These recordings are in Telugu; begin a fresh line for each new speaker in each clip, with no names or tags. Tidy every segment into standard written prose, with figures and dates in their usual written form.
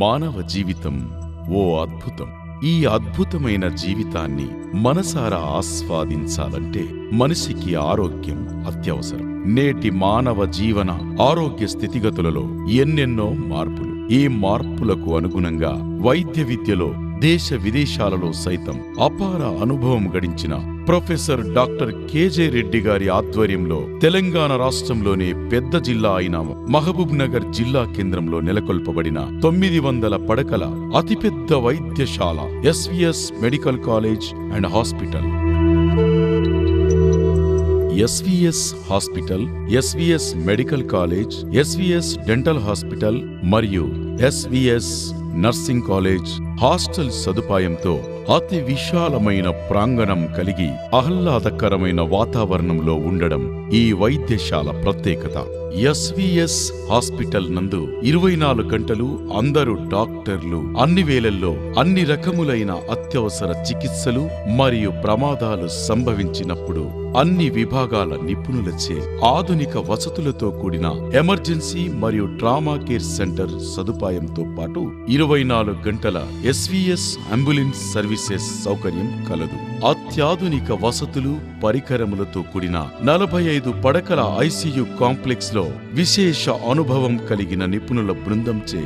మానవ జీవితం ఓ అద్భుతం. ఈ అద్భుతమైన జీవితాన్ని మనసారా ఆస్వాదించాలంటే మనిషికి ఆరోగ్యం అత్యవసరం. నేటి మానవ జీవన ఆరోగ్య స్థితిగతులలో ఎన్నెన్నో మార్పులు. ఈ మార్పులకు అనుగుణంగా వైద్య విద్యలో దేశ విదేశాలలో సైతం అపార అనుభవం గడించిన ప్రొఫెసర్ డాక్టర్ కేజే రెడ్డి గారి ఆధ్వర్యంలో తెలంగాణ రాష్ట్రంలోనే పెద్ద జిల్లా అయిన మహబూబ్ నగర్ జిల్లా కేంద్రంలో నెలకొల్పబడిన 900 పడకల అతిపెద్ద వైద్యశాల SVS medical college and hospital. SVS hospital, SVS medical college, SVS dental hospital మరియు ఎస్వీఎస్ నర్సింగ్ కాలేజ్ హాస్టల్ సదుపాయంతో అతి విశాలమైన ప్రాంగణం కలిగి ఆహ్లాదకరమైన వాతావరణంలో ఉండడం ఈ వైద్యశాల ప్రత్యేకత. ఎస్వీఎస్ హాస్పిటల్ నందు 24 గంటలు అందరూ డాక్టర్లు అన్ని వేళల్లో అన్ని రకములైన అత్యవసర చికిత్సలు మరియు ప్రమాదాలు సంభవించినప్పుడు అన్ని విభాగాల నిపుణులచే ఆధునిక వసతులతో కూడిన ఎమర్జెన్సీ మరియు ట్రామా కేర్ సెంటర్ సదుపాయంతో పాటు 24 గంటల ఎస్వీఎస్ అంబులెన్స్ సర్వీసెస్ సౌకర్యం కలదు. అత్యాధునిక వసతులు పరికరములతో కూడిన 45 పడకల ఐసీయూ కాంప్లెక్స్ లో విశేష అనుభవం కలిగిన నిపుణుల బృందంచే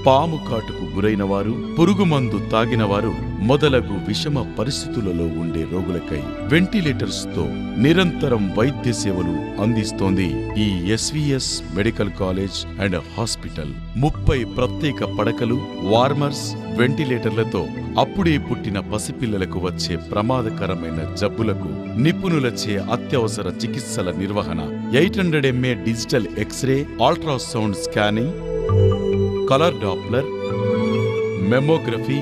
పాము కాటుకు గురైన వారు, పురుగుమందు తాగిన వారు మొదలగు విషమ పరిస్థితులలో ఉండే రోగులకై వెంటిలేటర్స్ తో నిరంతరం వైద్య సేవలు అందిస్తోంది ఈ SVS medical college and hospital. 30 ప్రత్యేక పడకలు, వార్మర్స్, వెంటిలేటర్లతో అప్పుడే పుట్టిన పసిపిల్లలకు వచ్చే ప్రమాదకరమైన జబ్బులకు నిపుణులచే అత్యవసర చికిత్సల నిర్వహణ, 800 mA digital x-ray, ultrasound scanning, colour Doppler, mammography,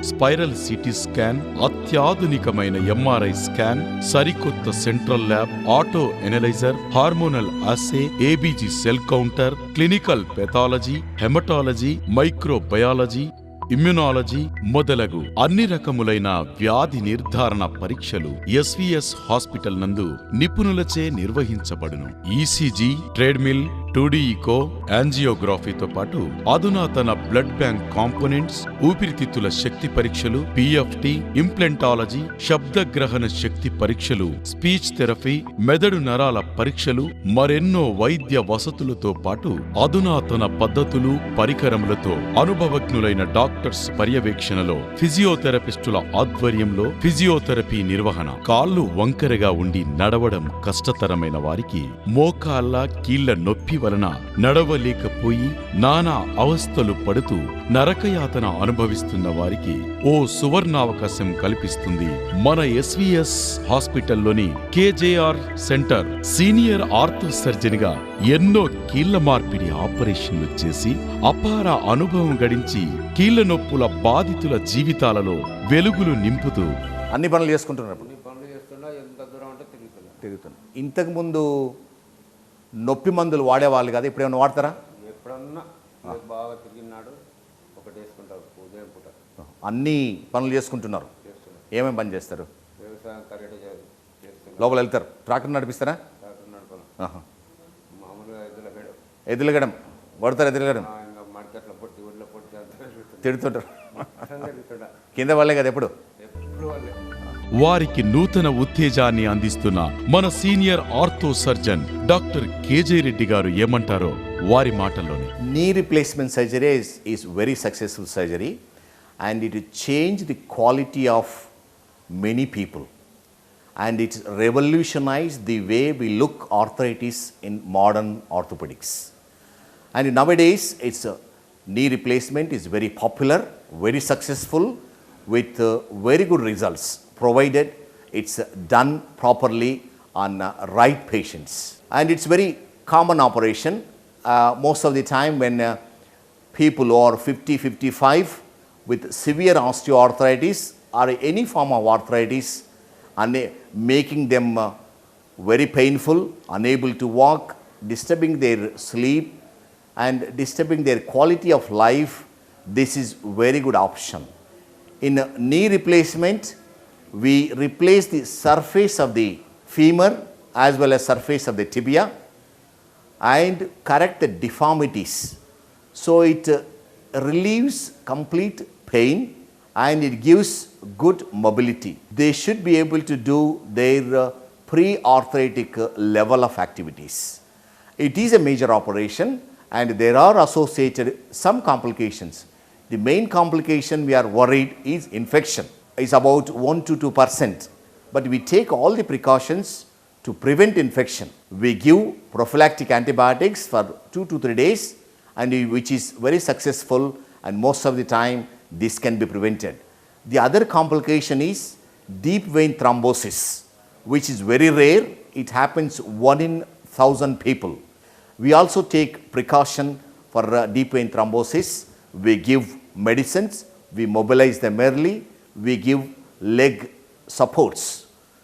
spiral CT scan, అత్యాధునికమైన ఎంఆర్ఐ స్కాన్, సరికొత్త central lab, auto analyser, hormonal assay, ABG cell counter, clinical pathology, haematology, microbiology, immunology మొదలగు అన్ని రకములైన వ్యాధి నిర్ధారణ పరీక్షలు ఎస్వీఎస్ హాస్పిటల్ నందు నిపుణులచే నిర్వహించబడును. ఈసీజీ, ట్రెడ్మిల్, 2D ఈకో, యాంజియోగ్రఫీతో పాటు అధునాతన బ్లడ్ బ్యాంక్ కాంపోనెంట్స్, ఊపిరితిత్తుల శక్తి పరీక్షలు, పిఎఫ్టి, ఇంప్లాంటాలజీ, శబ్దగ్రహణ శక్తి పరీక్షలు, స్పీచ్ థెరపీ, మెదడు నరాల పరీక్షలు, మరెన్నో వైద్య వసతులతో పాటు అధునాతన పద్ధతులు, పరికరములతో అనుభవజ్ఞులైన డాక్టర్స్ పర్యవేక్షణలో ఫిజియోథెరపిస్టుల ఆధ్వర్యంలో ఫిజియోథెరపీ నిర్వహణ. కాళ్ళు వంకరగా ఉండి నడవడం కష్టతరమైన వారికి మోకాళ్ళ కీళ్ల నొప్పి వలన నడవలేకపోయి నానా అవస్థలు పడుతూ నరకయాతన అనుభవిస్తున్న వారికి ఓ సువర్ణావకాశం కల్పిస్తుంది మన ఎస్వీఎస్ హాస్పిటల్లోని KJR centre. Senior ortho surgeon గా ఎన్నో కీళ్ల మార్పిడి ఆపరేషన్లు చేసి అపార అనుభవం గడించి కీళ్ల నొప్పుల బాధితుల జీవితాలలో వెలుగులు నింపుతూ
అన్ని పనులు చేసుకుంటున్నారు. తిరుగుతున్నా. ఇంతకుముందు నొప్పి మందులు వాడేవాళ్ళు కదా, ఇప్పుడు ఏమైనా వాడతారా?
ఎప్పుడన్నా బాగా తిరిగినాడు ఒకటి వేసుకుంటారు ఉదయం పూట.
అన్ని పనులు చేసుకుంటున్నారు. ఏమేమి పని చేస్తారు?
వ్యవసాయం కరెక్ట్ చేస్తారు.
లోపల వెళ్తారు. ట్రాక్టర్ నడిపిస్తారా?
ట్రాక్టర్ నడపడం మామూలుగా
ఎద్దులగడం పడతారు. ఎదురుగడం
ఇంకా మార్కెట్లో పొట్టి ఊళ్ళో పొట్టి
తిడుతుంటారు. కింద వాళ్ళే కదా ఎప్పుడు
వాళ్ళే.
వారికి నూతన ఉత్తేజాన్ని అందిస్తున్న మన senior ortho surgeon doctor KJ Reddy గారు ఏమంటారో వారి మాటల్లోనే.
Knee replacement surgery is very successful surgery and it will change the quality of many people and it revolutionized the way we look arthritis in modern orthopedics. And nowadays knee replacement is very popular, very successful with very good results, provided it's done properly on right patients. And it's very common operation. Most of the time when people who are 50, 55 with severe osteoarthritis or any form of arthritis and making them very painful, unable to walk, disturbing their sleep and disturbing their quality of life, this is very good option. In knee replacement, we replace the surface of the femur as well as surface of the tibia and correct the deformities. So it relieves complete pain and it gives good mobility. They should be able to do their pre-arthritic level of activities. It is a major operation and there are associated some complications. The main complication we are worried is infection. It's about 1 to 2%. But we take all the precautions to prevent infection. We give prophylactic antibiotics for 2 to 3 days, and which is very successful, and most of the time this can be prevented. The other complication is deep vein thrombosis, which is very rare. It happens 1 in 1,000 people. We also take precaution for deep vein thrombosis. We give medicines, we mobilize them early, we give leg supports.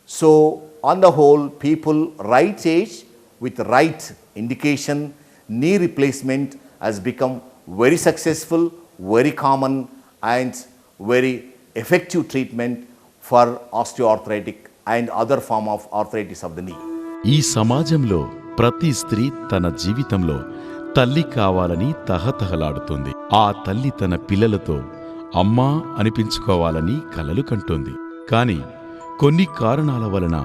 So on the whole, people right age with right indication, knee replacement has become very successful, very common and very effective treatment for osteoarthritic and other form of arthritis of the knee.
ఈ సమాజంలో ప్రతి స్త్రీ తన జీవితంలో తల్లి కావాలని తహతహలాడుతుంది. ఆ తల్లి తన పిల్లలతో అమ్మా అనిపించుకోవాలని కలలు కంటోంది. కాని కొన్ని కారణాల వలన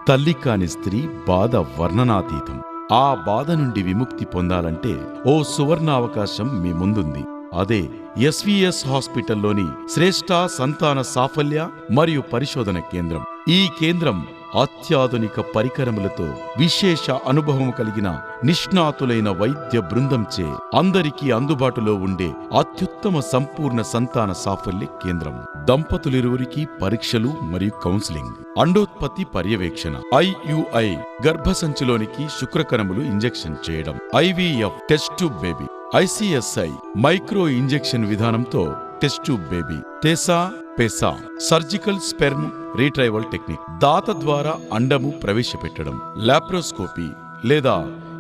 తల్లి కాని స్త్రీ బాధ వర్ణనాతీతం. ఆ బాధ నుండి విముక్తి పొందాలంటే ఓ సువర్ణావకాశం మీ ముందుంది. అదే ఎస్వీఎస్ హాస్పిటల్లోని శ్రేష్ఠ సంతాన సాఫల్య మరియు పరిశోధన కేంద్రం. ఈ కేంద్రం అత్యాధునిక పరికరములతో విశేష అనుభవం కలిగిన నిష్ణాతులైన వైద్య బృందంచే అందరికీ అందుబాటులో ఉండే అత్యుత్తమ సంపూర్ణ సంతాన సాఫల్య కేంద్రం. దంపతులిరువురికి పరీక్షలు మరియు కౌన్సిలింగ్, అండోత్పత్తి పర్యవేక్షణ, IUI గర్భసంచిలోనికి శుక్రకణములు ఇంజెక్షన్ చేయడం, IVF test tube baby, ICSI micro injection విధానంతో test tube baby, టెసా పెసా surgical sperm రీట్రైవల్ technique, దాత ద్వారా అండము ప్రవేశపెట్టడం, లాప్రోస్కోపీ లేదా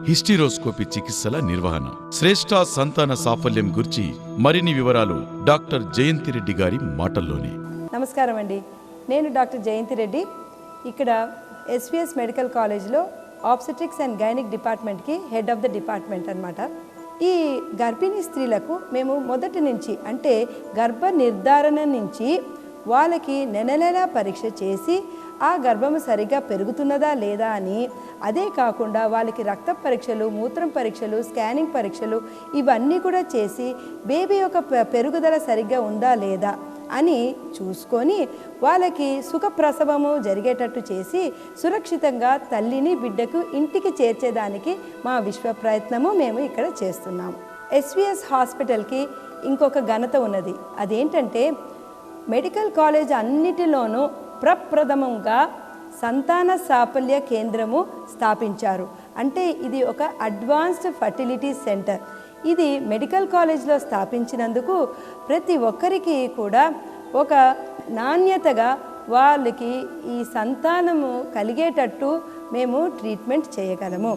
హిస్టిరోస్కోపీ చికిత్సల నిర్వహణ. శ్రేష్ఠ సంతాన సాఫల్యం గురించి మరిన్ని వివరాలు డాక్టర్ జయంతి రెడ్డి గారి మాటల్లోనే.
నమస్కారం అండి, నేను డాక్టర్ జయంతి రెడ్డి. ఇక్కడ ఎస్వీఎస్ మెడికల్ కాలేజ్లో ఆబ్స్టెట్రిక్స్ అండ్ గైనిక్ డిపార్ట్మెంట్కి హెడ్ ఆఫ్ ద డిపార్ట్మెంట్ అన్నమాట. ఈ గర్భిణీ స్త్రీలకు మేము మొదటి నుంచి అంటే గర్భ నిర్ధారణ నుంచి వాళ్ళకి నెల పరీక్ష చేసి ఆ గర్భము సరిగ్గా పెరుగుతున్నదా లేదా అని, అదే కాకుండా వాళ్ళకి రక్త పరీక్షలు, మూత్రం పరీక్షలు, స్కానింగ్ పరీక్షలు ఇవన్నీ కూడా చేసి బేబీ యొక్క పెరుగుదల సరిగ్గా ఉందా లేదా అని చూసుకొని వాళ్ళకి సుఖప్రసవము జరిగేటట్టు చేసి సురక్షితంగా తల్లిని బిడ్డకు ఇంటికి చేర్చేదానికి మా విశ్వ ప్రయత్నము మేము ఇక్కడ చేస్తున్నాం. ఎస్వీఎస్ హాస్పిటల్కి ఇంకొక ఘనత ఉన్నది. అదేంటంటే మెడికల్ కాలేజ్ అన్నిటిలోనూ ప్రప్రథమంగా సంతాన సాఫల్య కేంద్రము స్థాపించారు. అంటే ఇది ఒక అడ్వాన్స్డ్ ఫర్టిలిటీ సెంటర్. ఇది మెడికల్ కాలేజ్లో స్థాపించినందుకు ప్రతి ఒక్కరికి కూడా ఒక నాణ్యతగా వాళ్ళకి ఈ సంతానము కలిగేటట్టు మేము ట్రీట్మెంట్ చేయగలము.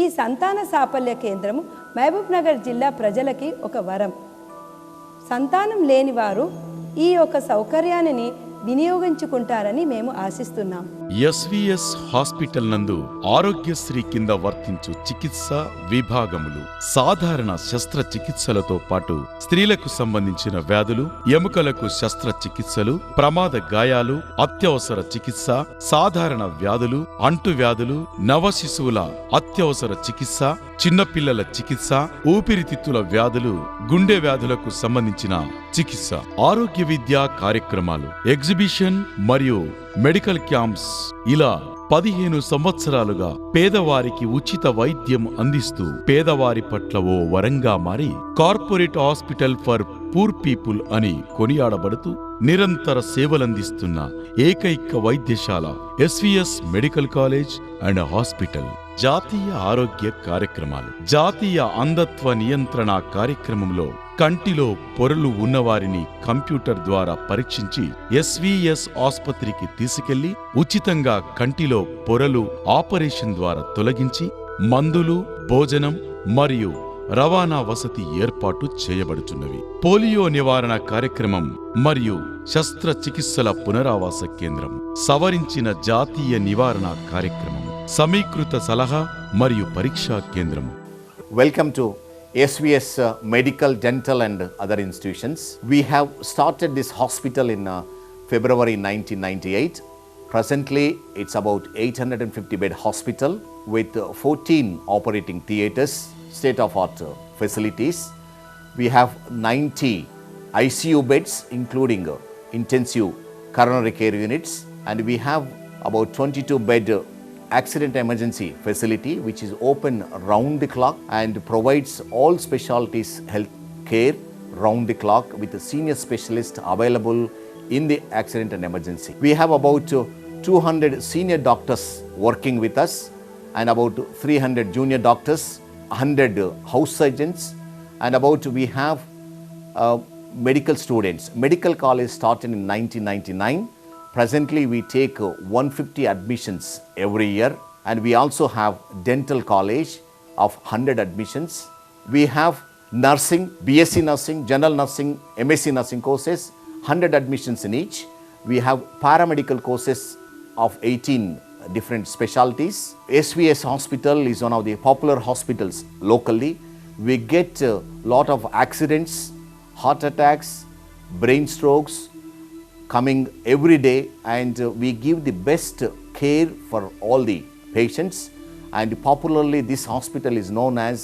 ఈ సంతాన సాఫల్య కేంద్రము మహబూబ్ నగర్ జిల్లా ప్రజలకి ఒక వరం. సంతానం లేని వారు ఈ యొక్క సౌకర్యాన్ని వినియోగించుకుంటారని మేము ఆశిస్తున్నాం.
ఎస్వీఎస్ హాస్పిటల్ నందు ఆరోగ్యశ్రీ కింద వర్తించు చికిత్స విభాగములు సాధారణ శస్త్రచికిత్సలతో పాటు స్త్రీలకు సంబంధించిన వ్యాధులు, ఎముకలకు శస్త్రచికిత్సలు, ప్రమాద గాయాలు, అత్యవసర చికిత్స, సాధారణ వ్యాధులు, అంటువ్యాధులు, నవ శిశువుల అత్యవసర చికిత్స, చిన్నపిల్లల చికిత్స, ఊపిరితిత్తుల వ్యాధులు, గుండె వ్యాధులకు సంబంధించిన చికిత్స, ఆరోగ్య విద్యా కార్యక్రమాలు, ఎగ్జిబిషన్ మరియు మెడికల్ క్యాంప్స్ ఇలా 15 సంవత్సరాలుగా పేదవారికి ఉచిత వైద్యం అందిస్తూ పేదవారి పట్ల ఓ వరంగా మారి corporate hospital for poor people అని కొనియాడబడుతూ నిరంతర సేవలందిస్తున్న ఏకైక వైద్యశాల SVS medical college and hospital. జాతీయ ఆరోగ్య కార్యక్రమాలు. జాతీయ అంధత్వ నియంత్రణ కార్యక్రమంలో కంటిలో పొరలు ఉన్నవారిని కంప్యూటర్ ద్వారా పరీక్షించి ఎస్వీఎస్ ఆసుపత్రికి తీసుకెళ్లి ఉచితంగా కంటిలో పొరలు ఆపరేషన్ ద్వారా తొలగించి మందులు, భోజనం మరియు రవాణా వసతి ఏర్పాటు చేయబడుతున్నవి. పోలియో నివారణ కార్యక్రమం మరియు శస్త్రచికిత్సల పునరావాస కేంద్రం, సవరించిన జాతీయ నివారణ కార్యక్రమం, సమీకృత సలహా మరియు పరీక్షా కేంద్రము.
Welcome to SVS Medical, Dental and other institutions. We have started this hospital in February 1998. Presently, it's about 850 bed hospital with 14 operating theaters, state-of-art facilities. We have 90 ICU beds including intensive coronary care units, and we have about 22 bed accident emergency facility which is open round the clock and provides all specialties health care round the clock with a senior specialist available in the accident and emergency. We have about 200 senior doctors working with us and about 300 junior doctors, 100 house surgeons, and about we have medical students. Medical college started in 1999. Presently, we take 150 admissions every year, and we also have dental college of 100 admissions. We have nursing, BSc nursing, general nursing, MSc nursing courses, 100 admissions in each. We have paramedical courses of 18 different specialties. SVS Hospital is one of the popular hospitals locally. We get a lot of accidents, heart attacks, brain strokes coming every day, and we give the best care for all the patients, and popularly this hospital is known as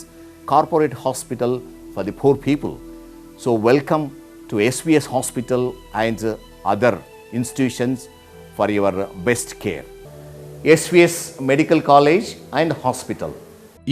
corporate hospital for the poor people. So welcome to SVS Hospital and other institutions for your best care. SVS Medical College and Hospital.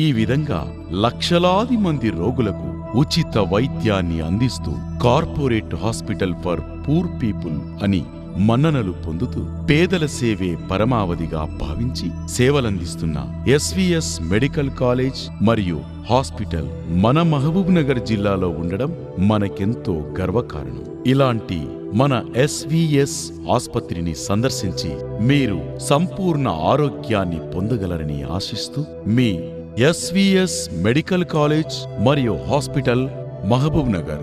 ఈ విధంగా లక్షలాది మంది రోగులకు ఉచిత వైద్యాన్ని అందిస్తూ corporate hospital for poor people అని మన్ననలు పొందుతూ పేదల సేవే పరమావధిగా భావించి సేవలందిస్తున్న ఎస్వీఎస్ మెడికల్ కాలేజ్ మరియు హాస్పిటల్ మన మహబూబ్ నగర్ జిల్లాలో ఉండడం మనకెంతో గర్వకారణం. ఇలాంటి మన ఎస్వీఎస్ ఆసుపత్రిని సందర్శించి మీరు సంపూర్ణ ఆరోగ్యాన్ని పొందగలరని ఆశిస్తూ మీ ఎస్వీఎస్ మెడికల్ కాలేజ్ మరియు హాస్పిటల్, మహబూబ్ నగర్.